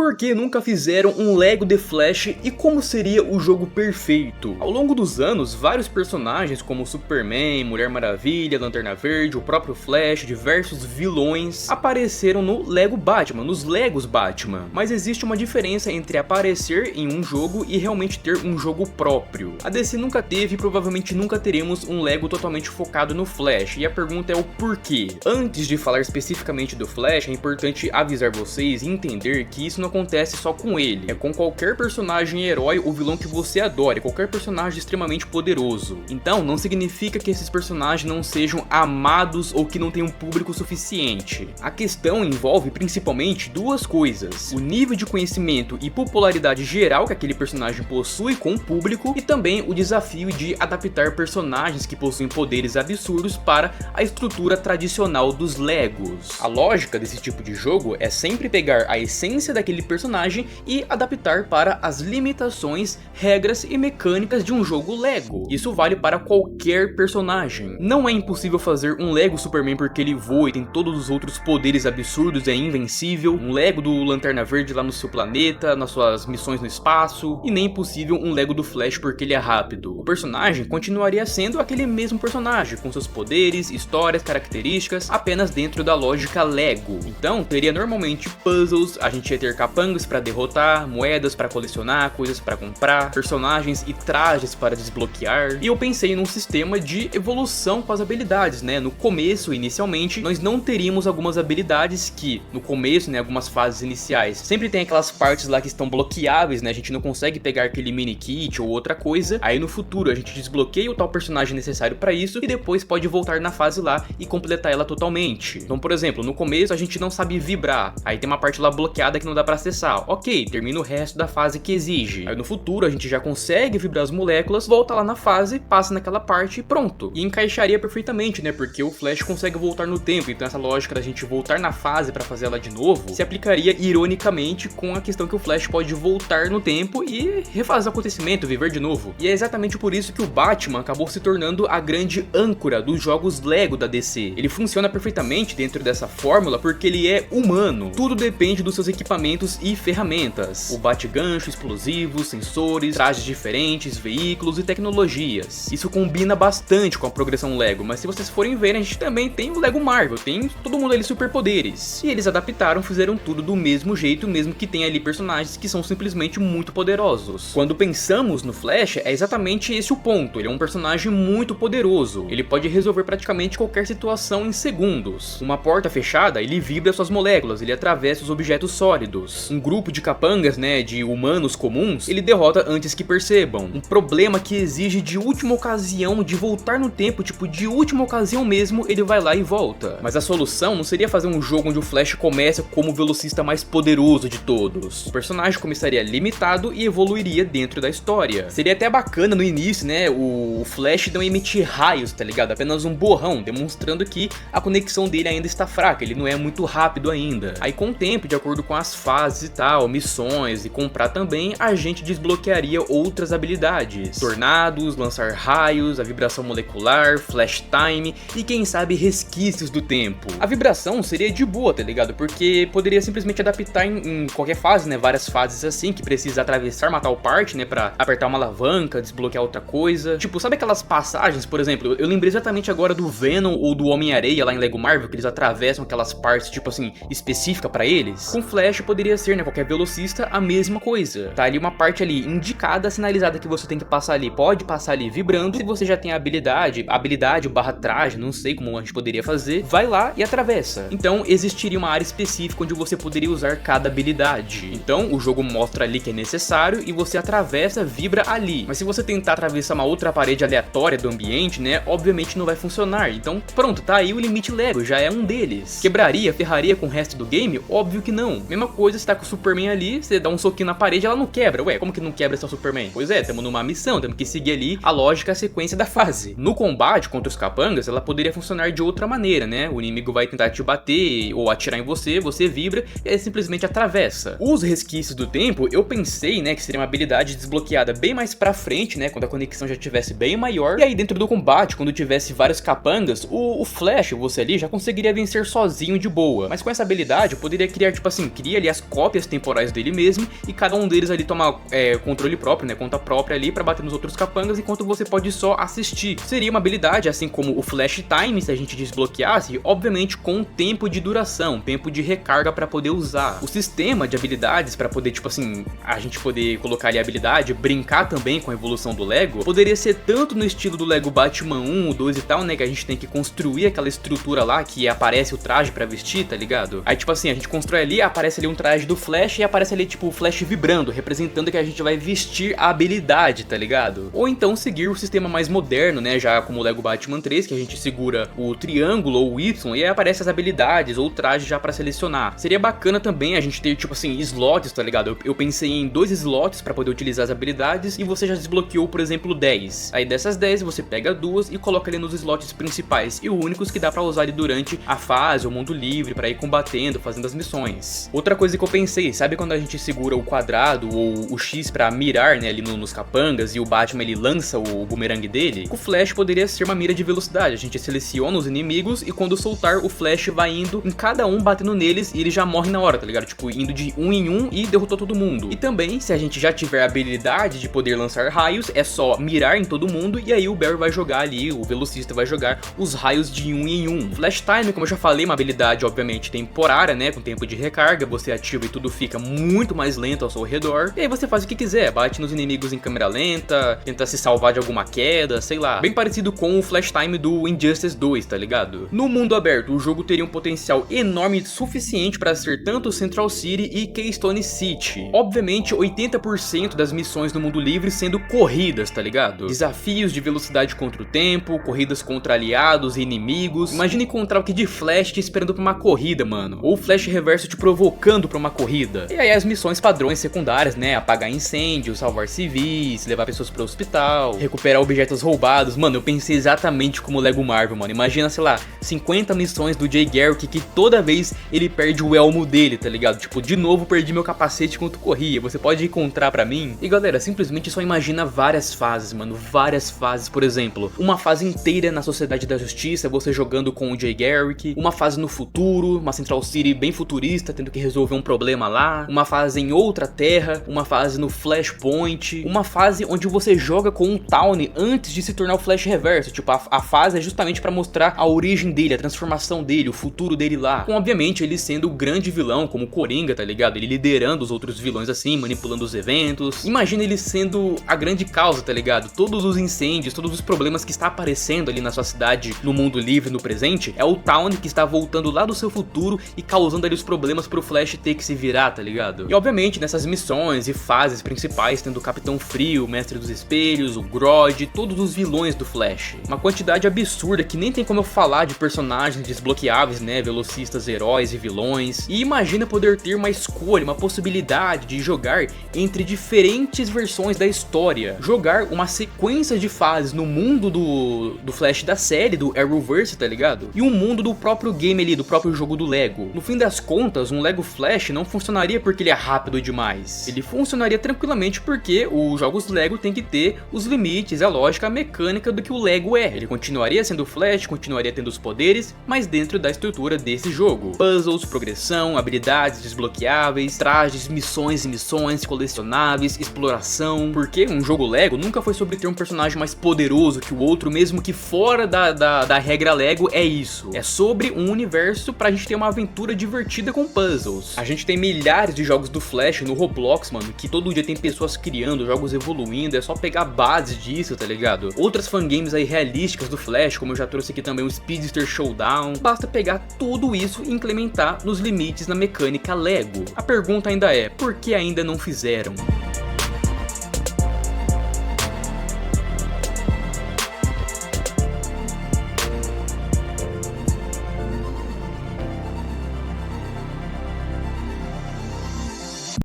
Por que nunca fizeram um Lego The Flash e como seria o jogo perfeito? Ao longo dos anos, vários personagens como Superman, Mulher Maravilha, Lanterna Verde, o próprio Flash, diversos vilões apareceram no Lego Batman, nos Legos Batman. Mas existe uma diferença entre aparecer em um jogo e realmente ter um jogo próprio. A DC nunca teve e provavelmente nunca teremos um Lego totalmente focado no Flash, e a pergunta é o porquê. Antes de falar especificamente do Flash, é importante avisar vocês e entender que isso não acontece só com ele, é com qualquer personagem herói ou vilão que você adore, qualquer personagem extremamente poderoso. Então não significa que esses personagens não sejam amados ou que não tenham público suficiente. A questão envolve principalmente duas coisas: o nível de conhecimento e popularidade geral que aquele personagem possui com o público, e também o desafio de adaptar personagens que possuem poderes absurdos para a estrutura tradicional dos Legos. A lógica desse tipo de jogo é sempre pegar a essência daquele personagem e adaptar para as limitações, regras e mecânicas de um jogo Lego. Isso vale para qualquer personagem. Não é impossível fazer um Lego Superman porque ele voa e tem todos os outros poderes absurdos, é invencível, um Lego do Lanterna Verde lá no seu planeta, nas suas missões no espaço, e nem impossível um Lego do Flash porque ele é rápido. O personagem continuaria sendo aquele mesmo personagem, com seus poderes, histórias, características, apenas dentro da lógica Lego. Então teria normalmente puzzles, a gente ia ter capangas para derrotar, moedas para colecionar, coisas para comprar, personagens e trajes para desbloquear. E eu pensei num sistema de evolução com as habilidades, né? No começo, inicialmente, nós não teríamos algumas habilidades que, no começo, né, algumas fases iniciais, sempre tem aquelas partes lá que estão bloqueáveis, né? A gente não consegue pegar aquele mini kit ou outra coisa. Aí no futuro a gente desbloqueia o tal personagem necessário para isso e depois pode voltar na fase lá e completar ela totalmente. Então, por exemplo, no começo a gente não sabe vibrar, aí tem uma parte lá bloqueada que não dá para acessar. Ok, termina o resto da fase que exige. Aí no futuro a gente já consegue vibrar as moléculas, volta lá na fase, passa naquela parte e pronto. E encaixaria perfeitamente, né? Porque o Flash consegue voltar no tempo, então essa lógica da gente voltar na fase para fazer ela de novo se aplicaria ironicamente com a questão que o Flash pode voltar no tempo e refazer o acontecimento, viver de novo. E é exatamente por isso que o Batman acabou se tornando a grande âncora dos jogos Lego da DC. Ele funciona perfeitamente dentro dessa fórmula porque ele é humano. Tudo depende dos seus equipamentos e ferramentas. O bate-gancho, explosivos, sensores, trajes diferentes, veículos e tecnologias. Isso combina bastante com a progressão Lego, mas se vocês forem ver, a gente também tem o Lego Marvel, tem todo mundo ali superpoderes. E eles adaptaram, fizeram tudo do mesmo jeito, mesmo que tenha ali personagens que são simplesmente muito poderosos. Quando pensamos no Flash, é exatamente esse o ponto. Ele é um personagem muito poderoso. Ele pode resolver praticamente qualquer situação em segundos. Uma porta fechada, ele vibra suas moléculas, ele atravessa os objetos sólidos. Um grupo de capangas, né, de humanos comuns, ele derrota antes que percebam. Um problema que exige de última ocasião, de voltar no tempo, tipo, de última ocasião mesmo, ele vai lá e volta. Mas a solução não seria fazer um jogo onde o Flash começa como o velocista mais poderoso de todos. O personagem começaria limitado e evoluiria dentro da história. Seria até bacana no início, né, o Flash não emitir raios, tá ligado? Apenas um borrão, demonstrando que a conexão dele ainda está fraca, ele não é muito rápido ainda. Aí com o tempo, de acordo com as fases e tal, missões e comprar também, a gente desbloquearia outras habilidades. Tornados, lançar raios, a vibração molecular, flash time e quem sabe resquícios do tempo. A vibração seria de boa, tá ligado? Porque poderia simplesmente adaptar em qualquer fase, né? Várias fases assim, que precisa atravessar uma tal parte, né? Pra apertar uma alavanca, desbloquear outra coisa. Tipo, sabe aquelas passagens, por exemplo? Eu lembrei exatamente agora do Venom ou do Homem-Areia lá em Lego Marvel, que eles atravessam aquelas partes, tipo assim, específica pra eles. Com Flash poderia ser, né? Qualquer velocista, a mesma coisa. Tá ali uma parte ali indicada, sinalizada que você tem que passar ali. Pode passar ali vibrando. Se você já tem a habilidade barra traje, não sei como a gente poderia fazer, vai lá e atravessa. Então existiria uma área específica onde você poderia usar cada habilidade. Então o jogo mostra ali que é necessário e você atravessa, vibra ali. Mas se você tentar atravessar uma outra parede aleatória do ambiente, né, obviamente não vai funcionar. Então pronto, tá aí o limite Lego, já é um deles. Quebraria, ferraria com o resto do game? Óbvio que não. Mesma coisa, você tá com o Superman ali, você dá um soquinho na parede, ela não quebra. Ué, como que não quebra seu Superman? Pois é, estamos numa missão, temos que seguir ali a lógica, a sequência da fase. No combate contra os capangas, ela poderia funcionar de outra maneira, né? O inimigo vai tentar te bater ou atirar em você, você vibra e aí simplesmente atravessa. Os resquícios do tempo, eu pensei, né, que seria uma habilidade desbloqueada bem mais pra frente, né, quando a conexão já estivesse bem maior. E aí dentro do combate, quando tivesse vários capangas, o Flash, você ali, já conseguiria vencer sozinho de boa. Mas com essa habilidade, eu poderia criar, tipo assim, cria ali as cópias temporais dele mesmo, e cada um deles ali toma controle próprio, né, conta própria ali pra bater nos outros capangas, enquanto você pode só assistir. Seria uma habilidade, assim como o Flash Time, se a gente desbloqueasse, obviamente com tempo de duração, tempo de recarga pra poder usar. O sistema de habilidades pra poder, tipo assim, a gente poder colocar ali a habilidade, brincar também com a evolução do Lego, poderia ser tanto no estilo do Lego Batman 1, o 2 e tal, né, que a gente tem que construir aquela estrutura lá que aparece o traje pra vestir, tá ligado? Aí tipo assim, a gente constrói ali, aparece ali um traje do Flash e aparece ali tipo o Flash vibrando, representando que a gente vai vestir a habilidade, tá ligado? Ou então seguir o sistema mais moderno, né, já como o Lego Batman 3, que a gente segura o triângulo ou o Y e aí aparece as habilidades ou o traje já pra selecionar. Seria bacana também a gente ter tipo assim, slots, tá ligado? Eu pensei em 2 slots pra poder utilizar as habilidades e você já desbloqueou, por exemplo, 10. Aí dessas 10 você pega 2 e coloca ali nos slots principais e únicos que dá pra usar ali durante a fase, o mundo livre, pra ir combatendo, fazendo as missões. Outra coisa que eu pensei, sabe quando a gente segura o quadrado ou o X pra mirar, né, ali nos capangas e o Batman ele lança o bumerangue dele? O Flash poderia ser uma mira de velocidade, a gente seleciona os inimigos e quando soltar o Flash vai indo em cada um, batendo neles e ele já morre na hora, tá ligado? Tipo, indo de um em um e derrotou todo mundo. E também, se a gente já tiver a habilidade de poder lançar raios, é só mirar em todo mundo e aí o Barry vai jogar ali, o velocista vai jogar os raios de um em um. Flash Time, como eu já falei, uma habilidade obviamente temporária, né, com tempo de recarga, você ativa e tudo fica muito mais lento ao seu redor, e aí você faz o que quiser, bate nos inimigos em câmera lenta, tenta se salvar de alguma queda, sei lá, bem parecido com o Flash Time do Injustice 2, tá ligado? No mundo aberto, o jogo teria um potencial enorme suficiente para ser tanto Central City e Keystone City. Obviamente, 80% das missões no mundo livre sendo corridas, tá ligado? Desafios de velocidade contra o tempo, corridas contra aliados e inimigos. Imagina encontrar o Kid Flash te esperando pra uma corrida, mano. Ou o Flash Reverso te provocando pra uma corrida. E aí as missões padrões secundárias, né? Apagar incêndios, salvar civis, levar pessoas pro hospital, recuperar objetos roubados. Mano, eu pensei exatamente como o Lego Marvel, mano. Imagina, sei lá, 50 missões do Jay Garrick que toda vez ele perde o elmo dele, tá ligado? Tipo, de novo perdi meu capacete enquanto corria. Você pode encontrar pra mim? E galera, simplesmente só imagina várias fases, mano. Várias fases, por exemplo. Uma fase inteira na Sociedade da Justiça, você jogando com o Jay Garrick. Uma fase no futuro, uma Central City bem futurista, tendo que resolver um problema lá. Uma fase em outra terra. Uma fase no Flashpoint. Uma fase onde você joga com um Town antes de se tornar o Flash Reverso. Tipo, a fase é justamente pra mostrar a origem dele, a transformação dele, o futuro dele lá. Com, obviamente, ele sendo o grande vilão, como o Coringa, tá ligado? Ele liderando os outros vilões assim, manipulando os eventos. Imagina ele sendo a grande causa, tá ligado? Todos os incêndios, todos os problemas que está aparecendo ali na sua cidade, no mundo livre, no presente, é o Town que está voltando lá do seu futuro e causando ali os problemas pro Flash ter que se virar, tá ligado? E obviamente nessas missões e fases principais, tendo o Capitão Frio, o Mestre dos Espelhos, o Grodd, todos os vilões do Flash. Uma quantidade absurda que nem tem como eu falar de personagens desbloqueáveis, né? Velocistas, heróis e vilões. E imagina poder ter uma escolha, uma possibilidade de jogar entre diferentes versões da história. Jogar uma sequência de fases no mundo do Flash da série, do Arrowverse, tá ligado? E um mundo do próprio game ali, do próprio jogo do Lego. No fim das contas, um Lego Flash não funcionaria porque ele é rápido demais. Ele funcionaria tranquilamente porque os jogos Lego tem que ter os limites, a lógica, a mecânica do que o Lego é. Ele continuaria sendo Flash, continuaria tendo os poderes, mas dentro da estrutura desse jogo. Puzzles, progressão, habilidades desbloqueáveis, trajes, missões e missões, colecionáveis, exploração. Porque um jogo Lego nunca foi sobre ter um personagem mais poderoso que o outro, mesmo que fora da regra Lego é isso. É sobre um universo pra gente ter uma aventura divertida com puzzles. A gente tem milhares de jogos do Flash no Roblox, mano, que todo dia tem pessoas criando, jogos evoluindo, é só pegar a base disso, tá ligado? Outras fangames aí realísticas do Flash, como eu já trouxe aqui também o Speedster Showdown, basta pegar tudo isso e implementar nos limites na mecânica Lego. A pergunta ainda é, por que ainda não fizeram?